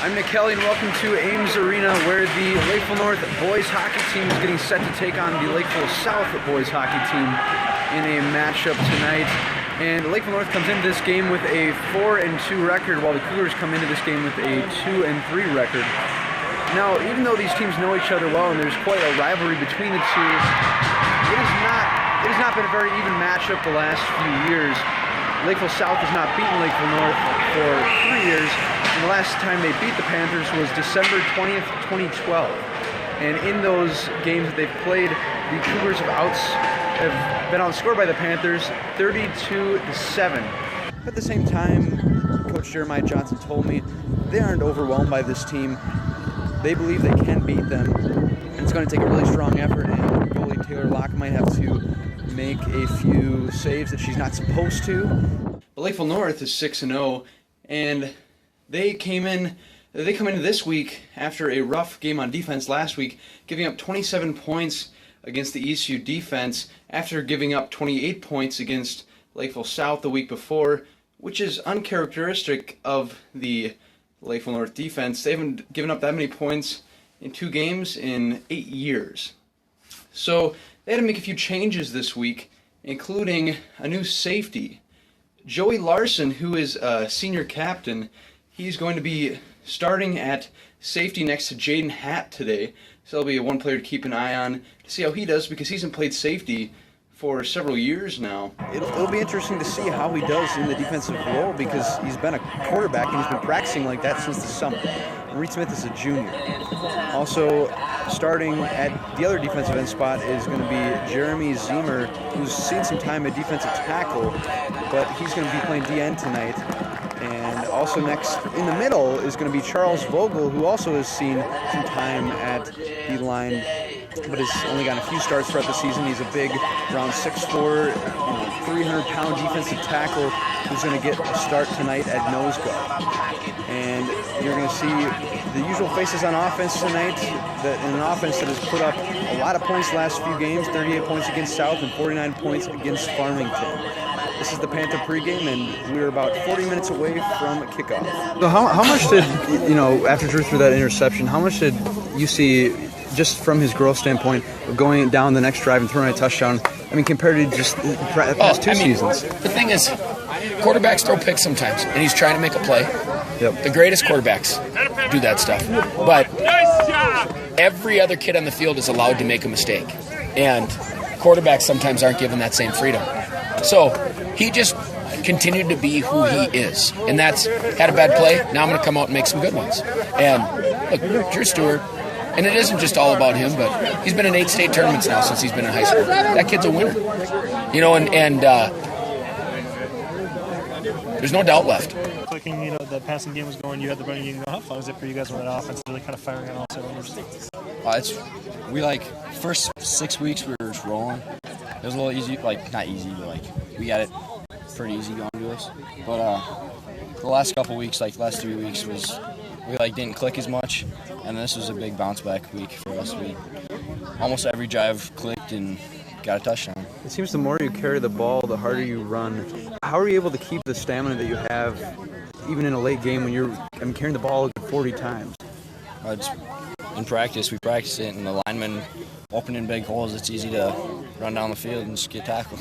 I'm Nick Kelly, and welcome to Ames Arena, where the Lakeville North boys hockey team is getting set to take on the Lakeville South boys hockey team in a matchup tonight. And Lakeville North comes into this game with a 4-2 record, while the Cougars come into this game with a 2-3 record. Now, even though these teams know each other well and there's quite a rivalry between the two, it has not been a very even matchup the last few years. Lakeville South has not beaten Lakeville North for 3 years, and the last time they beat the Panthers was December 20th, 2012. And in those games that they've played, the Cougars have been outscored by the Panthers 32-7. At the same time, Coach Jeremiah Johnson told me they aren't overwhelmed by this team. They believe they can beat them, and it's going to take a really strong effort, and goalie Taylor Locke might have to make a few saves that she's not supposed to. But Lakeville North is 6-0, and they come into this week after a rough game on defense last week, giving up 27 points against the ECU defense after giving up 28 points against Lakeville South the week before, which is uncharacteristic of the Lakeville North defense. They haven't given up that many points in 2 games in 8 years. So they had to make a few changes this week, including a new safety. Joey Larson, who is a senior captain, he's going to be starting at safety next to Jaden Hatt today. So that'll be one player to keep an eye on to see how he does, because he hasn't played safety for several years now. It'll be interesting to see how he does in the defensive role, because he's been a quarterback and he's been practicing like that since the summer. And Reed Smith is a junior. Also, starting at the other defensive end spot is going to be Jeremy Zemer, who's seen some time at defensive tackle, but he's going to be playing DN tonight. And also next in the middle is going to be Charles Vogel, who also has seen some time at the line, but has only gotten a few starts throughout the season. He's a big, around 6'4", 300-pound defensive tackle who's going to get a start tonight at nose guard. And you're going to see the usual faces on offense tonight, in an offense that has put up a lot of points the last few games, 38 points against South and 49 points against Farmington. This is the Panther pregame, and we're about 40 minutes away from kickoff. So how much did, after Drew threw that interception, how much did you see, just from his growth standpoint, of going down the next drive and throwing a touchdown, compared to just the past 2 seasons? The thing is, quarterbacks throw picks sometimes, and he's trying to make a play. Yep. The greatest quarterbacks do that stuff. But every other kid on the field is allowed to make a mistake, and quarterbacks sometimes aren't given that same freedom. So he just continued to be who he is, and that's had a bad play. Now I'm going to come out and make some good ones. And look, Drew Stewart, and it isn't just all about him, but he's been in 8 state tournaments now since he's been in high school. That kid's a winner, and there's no doubt left. Clicking, the passing game was going, you had the running game. How fun is it for you guys when that offense is really kind of firing on all cylinders? First 6 weeks we were just rolling. It was a little easy, not easy, but we got it pretty easy going to us. But the last couple weeks, last 3 weeks, we didn't click as much, and this was a big bounce back week for us. We almost every drive clicked and got a touchdown. It seems the more you carry the ball, the harder you run. How are you able to keep the stamina that you have, even in a late game when you're carrying the ball 40 times? In practice, we practice it, and the linemen opening big holes. It's easy to run down the field and just get tackled.